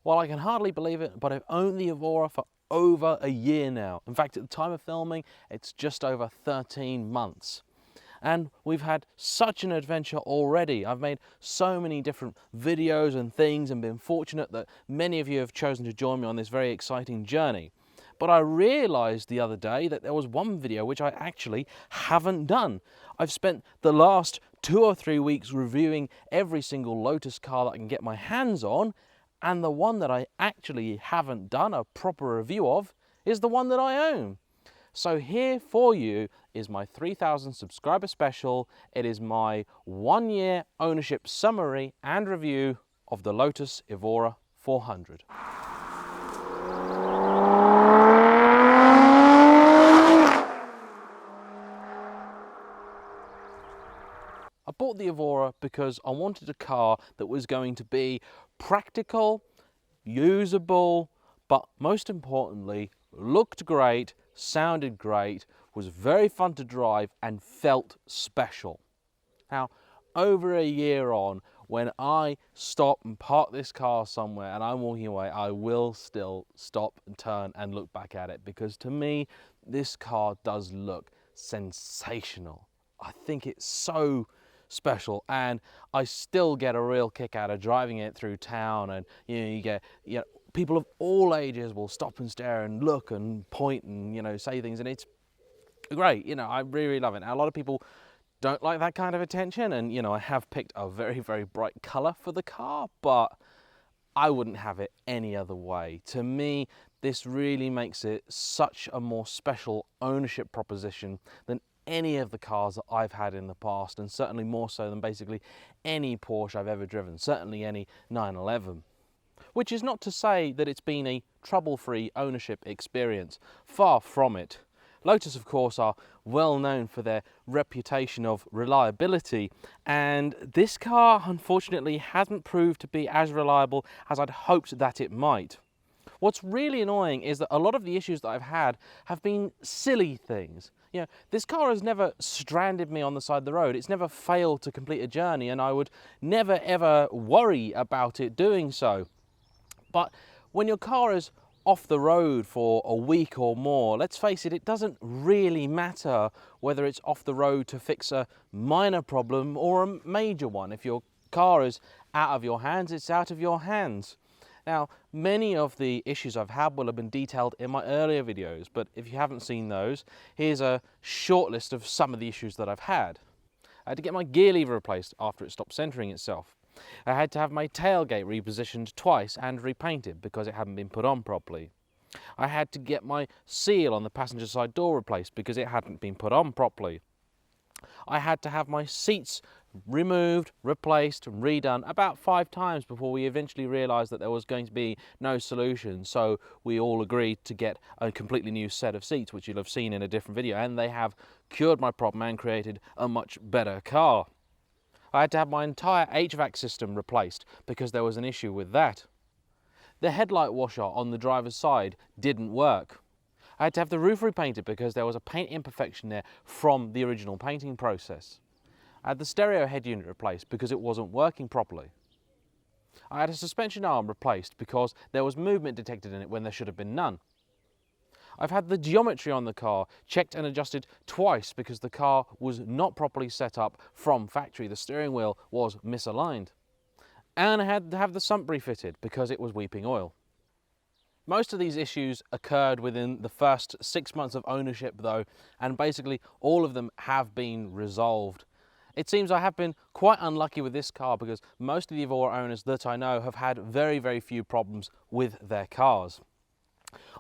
Well, I can hardly believe it, but I've owned the Evora for over a year now. In fact, at the time of filming, it's just over 13 months. And we've had such an adventure already. I've made so many different videos and things and been fortunate that many of you have chosen to join me on this very exciting journey. But I realized the other day that there was one video which I actually haven't done. I've spent the last 2 or 3 weeks reviewing every single Lotus car that I can get my hands on, and the one that I actually haven't done a proper review of is the one that I own. So here for you is my 3,000 subscriber special. It is my 1-year ownership summary and review of the Lotus Evora 400. I bought the Evora because I wanted a car that was going to be practical, usable, but most importantly, looked great, sounded great, was very fun to drive and felt special. Now, over a year on, when I stop and park this car somewhere and I'm walking away, I will still stop and turn and look back at it, because to me, this car does look sensational. I think it's so special, and I still get a real kick out of driving it through town. And you get people of all ages will stop and stare and look and point and say things, and it's great. I really love it. Now, a lot of people don't like that kind of attention, and I have picked a very, very bright color for the car, but I wouldn't have it any other way. To me, this really makes it such a more special ownership proposition than any of the cars that I've had in the past, and certainly more so than basically any Porsche I've ever driven, certainly any 911. Which is not to say that it's been a trouble-free ownership experience. Far from it. Lotus, of course, are well known for their reputation of reliability, and this car unfortunately hasn't proved to be as reliable as I'd hoped that it might. What's really annoying is that a lot of the issues that I've had have been silly things. This car has never stranded me on the side of the road. It's never failed to complete a journey, and I would never ever worry about it doing so. But when your car is off the road for a week or more, let's face it, it doesn't really matter whether it's off the road to fix a minor problem or a major one. If your car is out of your hands, it's out of your hands. Now, many of the issues I've had will have been detailed in my earlier videos, but if you haven't seen those, here's a short list of some of the issues that I've had. I had to get my gear lever replaced after it stopped centering itself. I had to have my tailgate repositioned twice and repainted because it hadn't been put on properly. I had to get my seal on the passenger side door replaced because it hadn't been put on properly. I had to have my seats removed, replaced and redone about 5 times before we eventually realized that there was going to be no solution, so we all agreed to get a completely new set of seats, which you'll have seen in a different video, and they have cured my problem and created a much better car. I had to have my entire HVAC system replaced because there was an issue with that. The headlight washer on the driver's side didn't work. I had to have the roof repainted because there was a paint imperfection there from the original painting process. I had the stereo head unit replaced because it wasn't working properly. I had a suspension arm replaced because there was movement detected in it when there should have been none. I've had the geometry on the car checked and adjusted twice because the car was not properly set up from factory. The steering wheel was misaligned. And I had to have the sump refitted because it was weeping oil. Most of these issues occurred within the first 6 months of ownership though, and basically all of them have been resolved. It seems I have been quite unlucky with this car because most of the Evora owners that I know have had very, very few problems with their cars.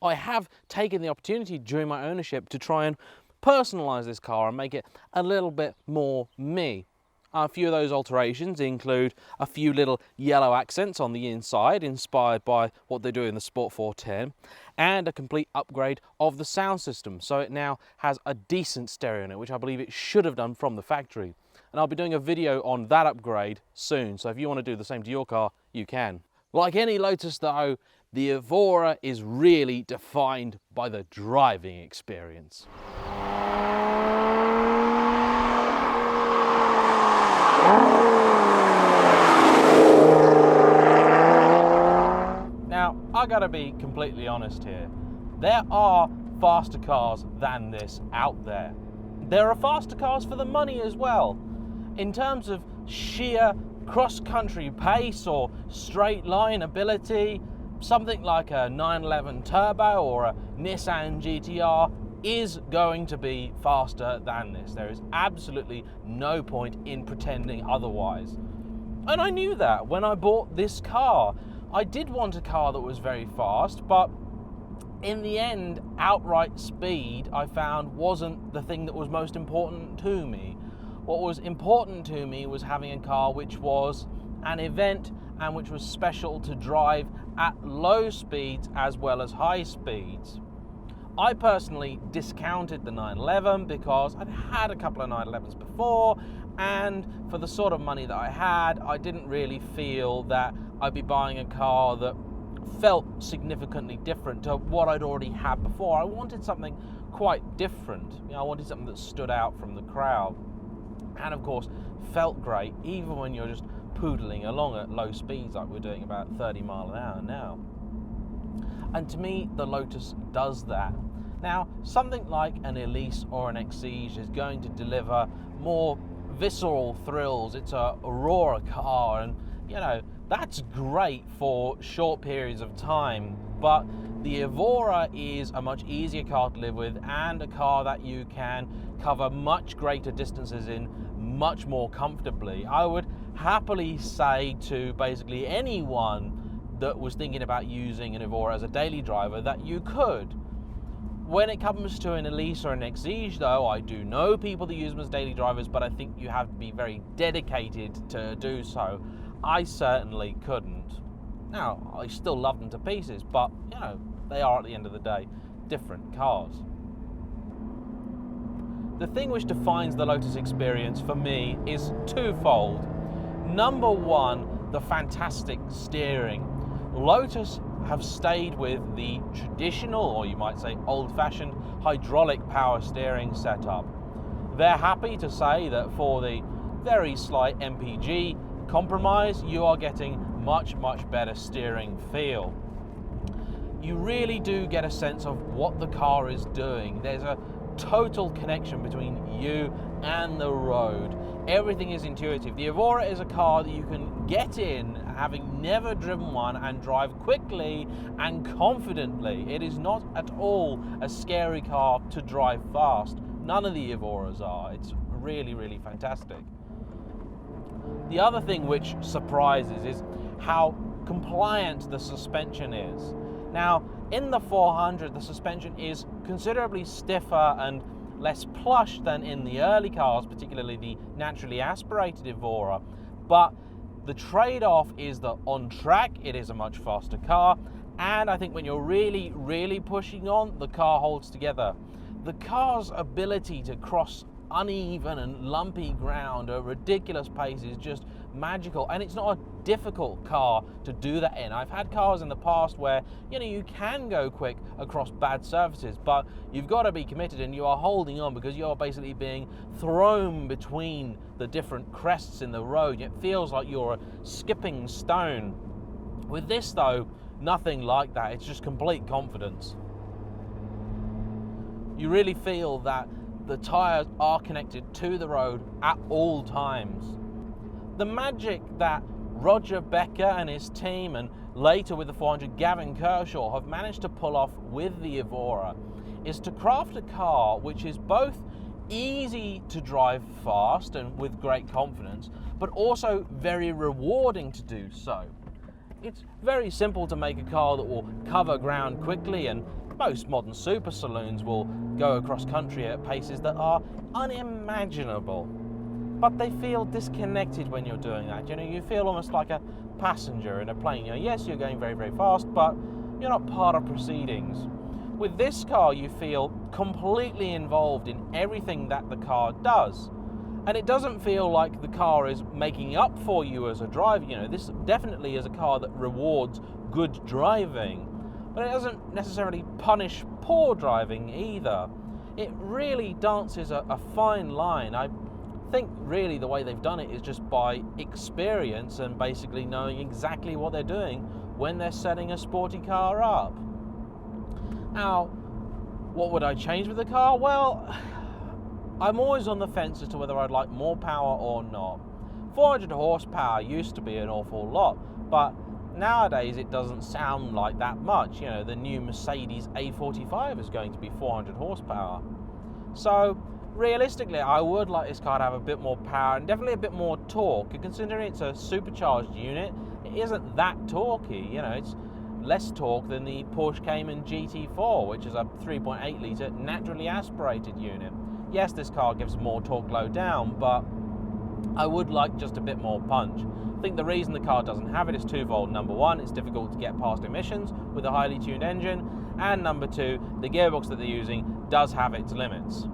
I have taken the opportunity during my ownership to try and personalise this car and make it a little bit more me. A few of those alterations include a few little yellow accents on the inside, inspired by what they do in the Sport 410, and a complete upgrade of the sound system, so it now has a decent stereo in it, which I believe it should have done from the factory. And I'll be doing a video on that upgrade soon, so if you want to do the same to your car, you can. Like any Lotus though, the Evora is really defined by the driving experience. Now, I gotta be completely honest here. There are faster cars than this out there. There are faster cars for the money as well. In terms of sheer cross-country pace or straight line ability, something like a 911 Turbo or a Nissan GTR is going to be faster than this. There is absolutely no point in pretending otherwise. And I knew that when I bought this car. I did want a car that was very fast, but in the end, outright speed, I found, wasn't the thing that was most important to me. What was important to me was having a car which was an event and which was special to drive at low speeds as well as high speeds. I personally discounted the 911 because I'd had a couple of 911s before, and for the sort of money that I had, I didn't really feel that I'd be buying a car that felt significantly different to what I'd already had before. I wanted something quite different. You know, I wanted something that stood out from the crowd, and of course felt great even when you're just poodling along at low speeds like we're doing about 30 miles an hour now. And to me, the Lotus does that. Now, something like an Elise or an Exige is going to deliver more visceral thrills. It's a Aurora car, and you know, that's great for short periods of time, but the Evora is a much easier car to live with, and a car that you can cover much greater distances in much more comfortably. I would happily say to basically anyone that was thinking about using an Evora as a daily driver that you could. When it comes to an Elise or an Exige though, I do know people that use them as daily drivers, but I think you have to be very dedicated to do so. I certainly couldn't. Now, I still love them to pieces, but you know, they are at the end of the day different cars. The thing which defines the Lotus experience for me is twofold. Number one, the fantastic steering. Lotus have stayed with the traditional, or you might say old-fashioned, hydraulic power steering setup. They're happy to say that for the very slight MPG compromise, you are getting much better steering feel. You really do get a sense of what the car is doing. There's a total connection between you and the road. Everything is intuitive. The Evora is a car that you can get in having never driven one and drive quickly and confidently. It is not at all a scary car to drive fast. None of the Evoras are. It's really fantastic. The other thing which surprises is how compliant the suspension is. Now, in the 400, the suspension is considerably stiffer and less plush than in the early cars, particularly the naturally aspirated Evora, but the trade-off is that on track it is a much faster car, and I think when you're really pushing on, the car holds together. The car's ability to cross uneven and lumpy ground at ridiculous pace is just magical, and it's not a difficult car to do that in. I've had cars in the past where you can go quick across bad surfaces, but you've got to be committed and you are holding on because you're basically being thrown between the different crests in the road. It feels like you're a skipping stone. With this though, nothing like that. It's just complete confidence. You really feel that the tyres are connected to the road at all times. The magic that Roger Becker and his team, and later with the 400 Gavin Kershaw, have managed to pull off with the Evora is to craft a car which is both easy to drive fast and with great confidence, but also very rewarding to do so. It's very simple to make a car that will cover ground quickly, and most modern super saloons will go across country at paces that are unimaginable. But they feel disconnected when you're doing that. You feel almost like a passenger in a plane. Yes, you're going very fast, but you're not part of proceedings. With this car, you feel completely involved in everything that the car does. And it doesn't feel like the car is making up for you as a driver. This definitely is a car that rewards good driving, but it doesn't necessarily punish poor driving either. It really dances a fine line. I think really the way they've done it is just by experience and basically knowing exactly what they're doing when they're setting a sporty car up. Now, what would I change with the car? Well, I'm always on the fence as to whether I'd like more power or not. 400 horsepower used to be an awful lot, but nowadays it doesn't sound like that much. You know, the new Mercedes A45 is going to be 400 horsepower. So realistically, I would like this car to have a bit more power and definitely a bit more torque. And considering it's a supercharged unit, it isn't that torquey. You know, it's less torque than the Porsche Cayman GT4, which is a 3.8 litre naturally aspirated unit. Yes, this car gives more torque low down, but I would like just a bit more punch. I think the reason the car doesn't have it is twofold. Number one, it's difficult to get past emissions with a highly tuned engine, and number two, the gearbox that they're using does have its limits.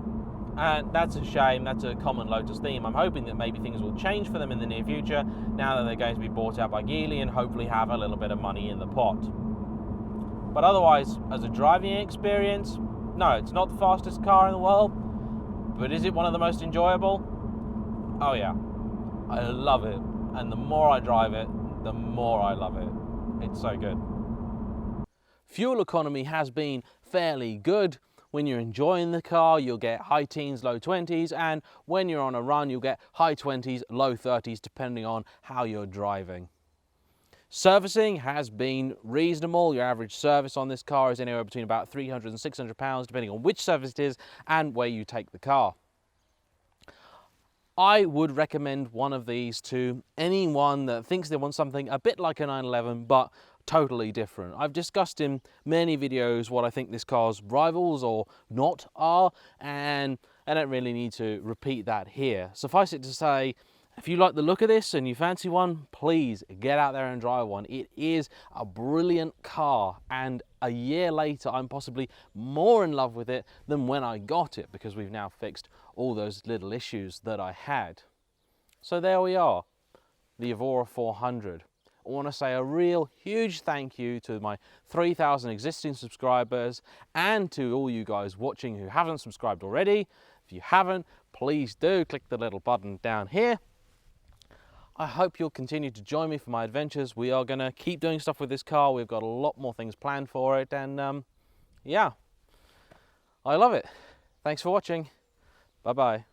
And that's a shame. That's a common Lotus theme. I'm hoping that maybe things will change for them in the near future, now that they're going to be bought out by Geely and hopefully have a little bit of money in the pot. But otherwise, as a driving experience, no, it's not the fastest car in the world, but is it one of the most enjoyable? Oh yeah, I love it, and the more I drive it, the more I love it. It's so good. Fuel economy has been fairly good. When you're enjoying the car, you'll get high teens, low 20s, and when you're on a run, you'll get high 20s, low 30s, depending on how you're driving. Servicing has been reasonable. Your average service on this car is anywhere between about 300 and 600 pounds, depending on which service it is and where you take the car. I would recommend one of these to anyone that thinks they want something a bit like a 911, but totally different. I've discussed in many videos what I think this car's rivals or not are, and I don't really need to repeat that here. Suffice it to say, if you like the look of this and you fancy one, please get out there and drive one. It is a brilliant car, and a year later I'm possibly more in love with it than when I got it, because we've now fixed all those little issues that I had. So there we are, the Evora 400. I want to say a real huge thank you to my 3,000 existing subscribers and to all you guys watching who haven't subscribed already. If you haven't, please do click the little button down here. I hope you'll continue to join me for my adventures. We are going to keep doing stuff with this car. We've got a lot more things planned for it, and yeah, I love it. Thanks for watching. Bye-bye.